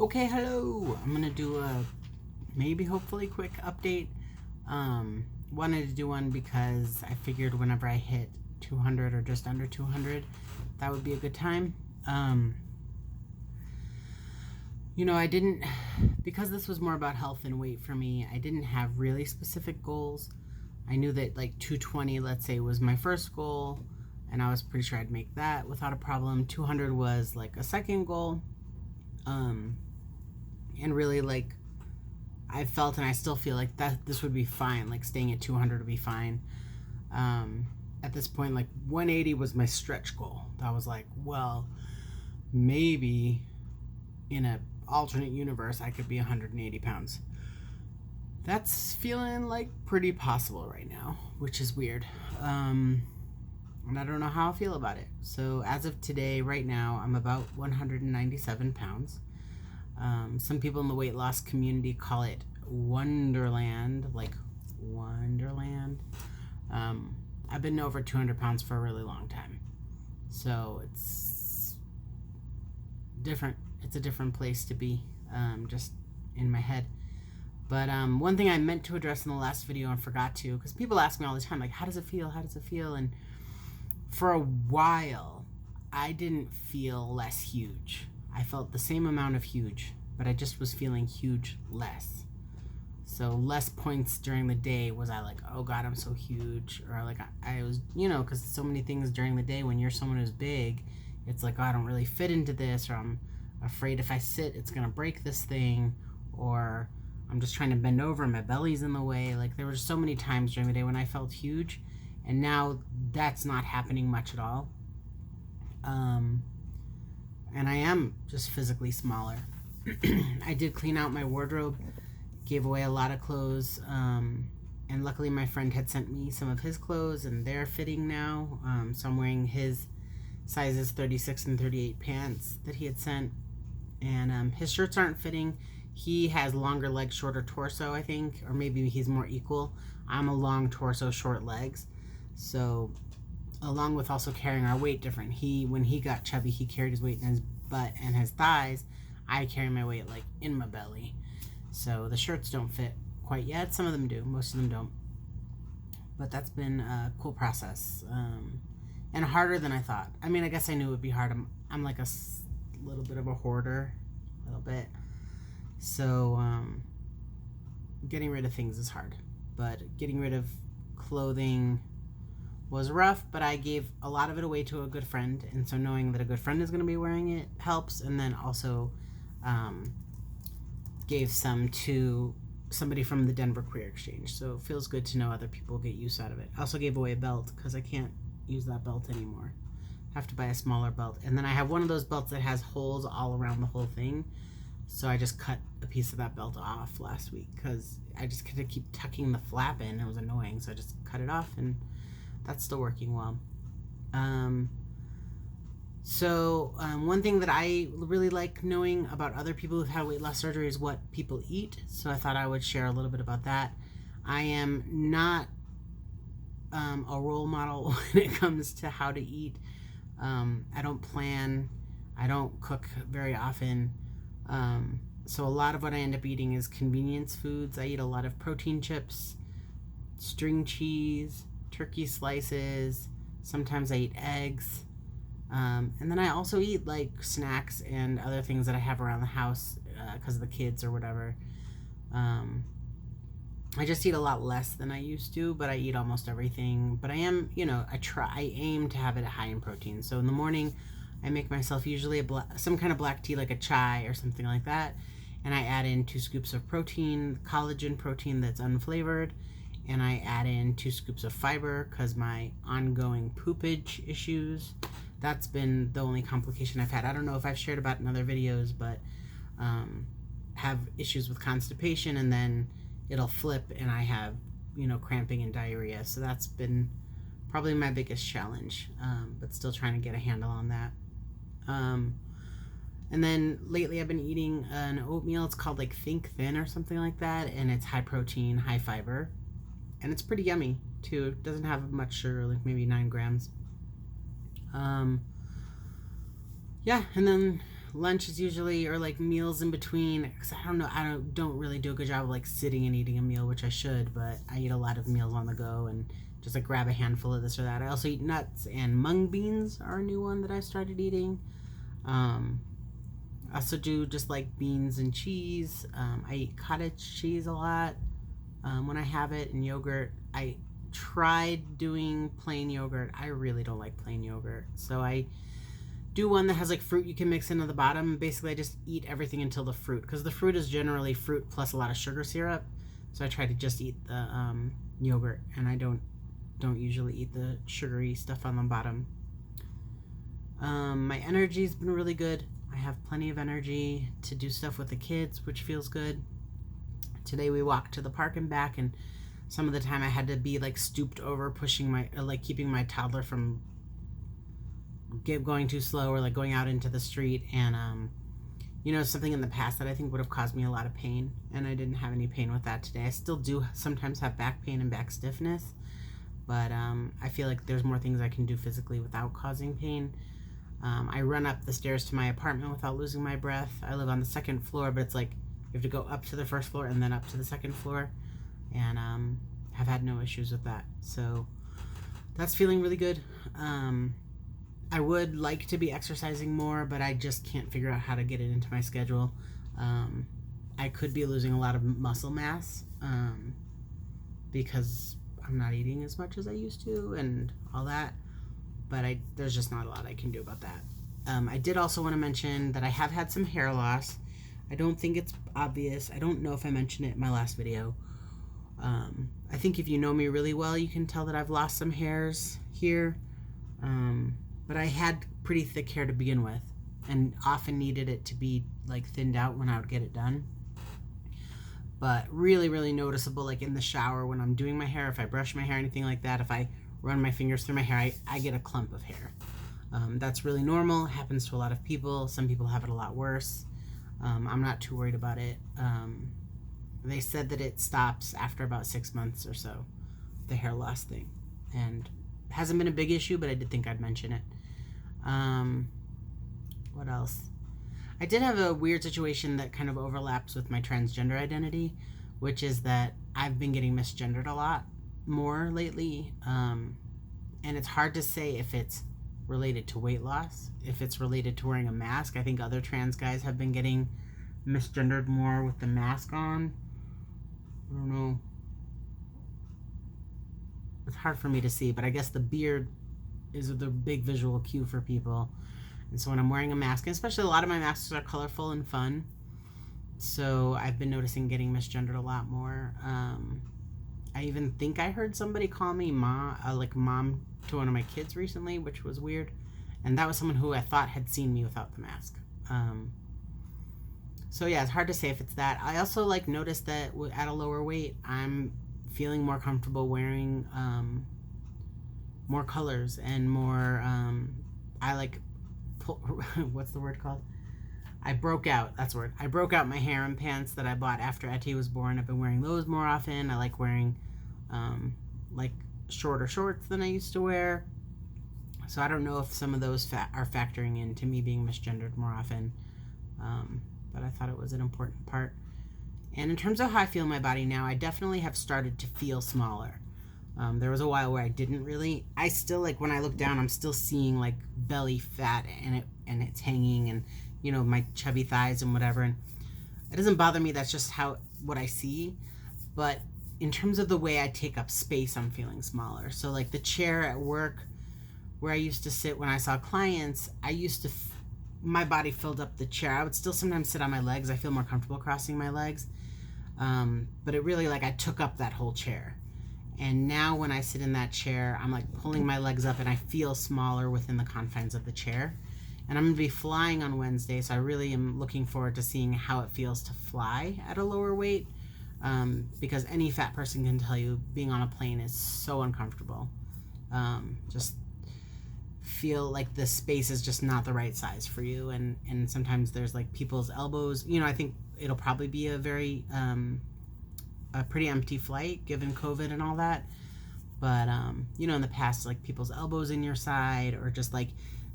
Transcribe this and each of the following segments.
Okay, hello. I'm gonna do a maybe hopefully quick update. Wanted to do one because I figured whenever I hit 200 or just under 200, that would be a good time. I didn't, because this was more about health and weight for me, I didn't have really specific goals. I knew that like 220, let's say, was my first goal, and I was pretty sure I'd make that without a problem. 200 was like a second goal. And really, like, I felt and I still feel like that this would be fine. Like, staying at 200 would be fine. At this point, like, 180 was my stretch goal. That was like, well, maybe in an alternate universe I could be 180 pounds. That's feeling like pretty possible right now, which is weird. And I don't know how I feel about it. So as of today, right now, I'm about 197 pounds. Some people in the weight loss community call it WONEderland, like Wonderland. I've been over 200 pounds for a really long time. So it's different. It's a different place to be, just in my head. But one thing I meant to address in the last video and forgot to, because people ask me all the time, like, how does it feel? How does it feel? And for a while, I didn't feel less huge. I felt the same amount of huge, but I just was feeling huge less. So less points during the day was I like, oh God, I'm so huge. Or like I was, because so many things during the day when you're someone who's big, it's like, oh, I don't really fit into this, or I'm afraid if I sit, it's going to break this thing, or I'm just trying to bend over and my belly's in the way. Like, there were so many times during the day when I felt huge, and now that's not happening much at all. And I am just physically smaller. I did clean out my wardrobe, gave away a lot of clothes, and luckily my friend had sent me some of his clothes, and they're fitting now. So I'm wearing his sizes 36 and 38 pants that he had sent, and his shirts aren't fitting. He has longer legs, shorter torso, I think, or maybe he's more equal. I'm a long torso, short legs. So, along with also carrying our weight different. When he got chubby, he carried his weight in his butt and his thighs. I carry my weight like in my belly. So the shirts don't fit quite yet. Some of them do, most of them don't. But that's been a cool process, and harder than I thought. I mean, I guess I knew it would be hard. I'm like a little bit of a hoarder, a little bit. So getting rid of things is hard, but getting rid of clothing was rough, but I gave a lot of it away to a good friend, and so knowing that a good friend is going to be wearing it helps, and then also gave some to somebody from the Denver Queer Exchange, so it feels good to know other people get use out of it. I also gave away a belt because I can't use that belt anymore. I have to buy a smaller belt, and then I have one of those belts that has holes all around the whole thing, so I just cut a piece of that belt off last week because I just had to keep tucking the flap in. It was annoying, so I just cut it off, and that's still working well. One thing that I really like knowing about other people who've had weight loss surgery is what people eat. So I thought I would share a little bit about that. I am not a role model when it comes to how to eat. I don't plan. I don't cook very often. So a lot of what I end up eating is convenience foods. I eat a lot of protein chips, string cheese, turkey slices. Sometimes I eat eggs. And then I also eat like snacks and other things that I have around the house because of the kids or whatever. I just eat a lot less than I used to, but I eat almost everything. But I am, I aim to have it high in protein. So in the morning, I make myself usually some kind of black tea, like a chai or something like that. And I add in 2 scoops of protein, collagen protein that's unflavored. And I add in 2 scoops of fiber because my ongoing poopage issues, that's been the only complication I've had. I don't know if I've shared about it in other videos, but have issues with constipation, and then it'll flip and I have, cramping and diarrhea. So that's been probably my biggest challenge, but still trying to get a handle on that. And then lately I've been eating an oatmeal. It's called like Think Thin or something like that, and it's high protein, high fiber. And it's pretty yummy too. It doesn't have much sugar, like maybe 9 grams. Yeah, and then lunch is usually, or like meals in between, because I don't know, don't really do a good job of like sitting and eating a meal, which I should, but I eat a lot of meals on the go and just like grab a handful of this or that. I also eat nuts, and mung beans are a new one that I started eating. I also do just like beans and cheese. I eat cottage cheese a lot when I have it, and yogurt. I tried doing plain yogurt. I really don't like plain yogurt, so I do one that has like fruit you can mix into the bottom. Basically, I just eat everything until the fruit, because the fruit is generally fruit plus a lot of sugar syrup. So I try to just eat the yogurt, and I don't usually eat the sugary stuff on the bottom. My energy's been really good. I have plenty of energy to do stuff with the kids, which feels good. Today we walked to the park and back, and some of the time I had to be like stooped over, pushing my like keeping my toddler from going too slow, or like going out into the street. And you know, something in the past that I think would have caused me a lot of pain, and I didn't have any pain with that today. I still do sometimes have back pain and back stiffness, but I feel like there's more things I can do physically without causing pain. I run up the stairs to my apartment without losing my breath. I live on the second floor, but it's like you have to go up to the first floor and then up to the second floor, and have had no issues with that. So that's feeling really good. I would like to be exercising more, but I just can't figure out how to get it into my schedule. I could be losing a lot of muscle mass because I'm not eating as much as I used to and all that, but there's just not a lot I can do about that. I did also want to mention that I have had some hair loss. I don't think it's obvious. I don't know if I mentioned it in my last video. I think if you know me really well, you can tell that I've lost some hairs here. But I had pretty thick hair to begin with, and often needed it to be like thinned out when I would get it done. But really, really noticeable, like in the shower when I'm doing my hair, if I brush my hair, anything like that, if I run my fingers through my hair, I get a clump of hair. That's really normal. It happens to a lot of people. Some people have it a lot worse. I'm not too worried about it. They said that it stops after about 6 months or so, the hair loss thing. And it hasn't been a big issue, but I did think I'd mention it. What else? I did have a weird situation that kind of overlaps with my transgender identity, which is that I've been getting misgendered a lot more lately. And it's hard to say if it's related to weight loss, if it's related to wearing a mask. I think other trans guys have been getting misgendered more with the mask on. I don't know. It's hard for me to see, but I guess the beard is the big visual cue for people. And so when I'm wearing a mask, and especially a lot of my masks are colorful and fun, so I've been noticing getting misgendered a lot more. I even think I heard somebody call me mom to one of my kids recently, which was weird. And that was someone who I thought had seen me without the mask. So yeah, it's hard to say if it's that. I also like noticed that at a lower weight, I'm feeling more comfortable wearing more colors and more. I like what's the word called? I broke out. That's the word. I broke out my harem pants that I bought after Etty was born. I've been wearing those more often. I like wearing like shorter shorts than I used to wear. So I don't know if some of those are factoring into me being misgendered more often. But I thought it was an important part. And in terms of how I feel in my body now, I definitely have started to feel smaller. There was a while where I didn't really. I still, like, when I look down, I'm still seeing like belly fat and it's hanging, and you know, my chubby thighs and whatever. And it doesn't bother me. That's just what I see. But in terms of the way I take up space, I'm feeling smaller. So like the chair at work where I used to sit when I saw clients, I used to my body filled up the chair. I would still sometimes sit on my legs. I feel more comfortable crossing my legs. But it really, like, I took up that whole chair. And now when I sit in that chair, I'm like pulling my legs up and I feel smaller within the confines of the chair. And I'm going to be flying on Wednesday, so I really am looking forward to seeing how it feels to fly at a lower weight. Because any fat person can tell you being on a plane is so uncomfortable. Just feel like the space is just not the right size for you. And sometimes there's like people's elbows. You know, I think it'll probably be a pretty empty flight given COVID and all that. But, you know, in the past, like people's elbows in your side, or just like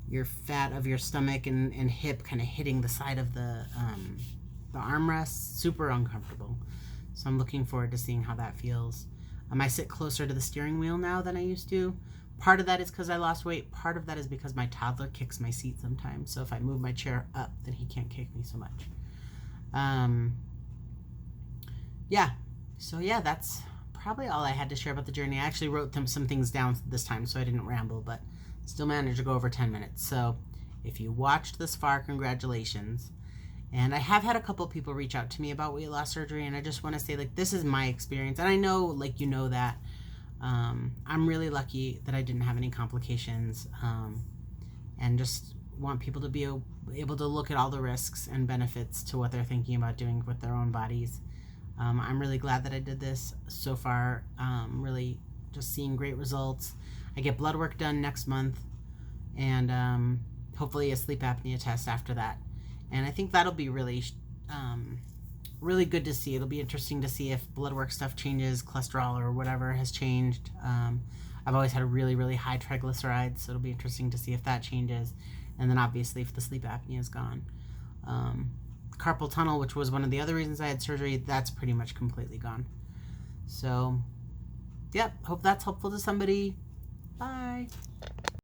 your fat of your stomach and hip kind of hitting the side of the armrest. Super uncomfortable. So I'm looking forward to seeing how that feels. I sit closer to the steering wheel now than I used to. Part of that is because I lost weight. Part of that is because my toddler kicks my seat sometimes. So if I move my chair up, then he can't kick me so much. Yeah. So yeah, that's probably all I had to share about the journey. I actually wrote some things down this time, so I didn't ramble, but still managed to go over 10 minutes. So if you watched this far, congratulations. And I have had a couple people reach out to me about weight loss surgery, and I just want to say, like, this is my experience. And I know, like, you know that. I'm really lucky that I didn't have any complications, and just want people to be able to look at all the risks and benefits to what they're thinking about doing with their own bodies. I'm really glad that I did this so far. Really just seeing great results. I get blood work done next month, and hopefully a sleep apnea test after that. And I think that'll be really good to see. It'll be interesting to see if blood work stuff changes, cholesterol or whatever has changed. I've always had a really, really high triglycerides, so it'll be interesting to see if that changes. And then obviously if the sleep apnea is gone. Carpal tunnel, which was one of the other reasons I had surgery, that's pretty much completely gone. So, yep, hope that's helpful to somebody. Bye.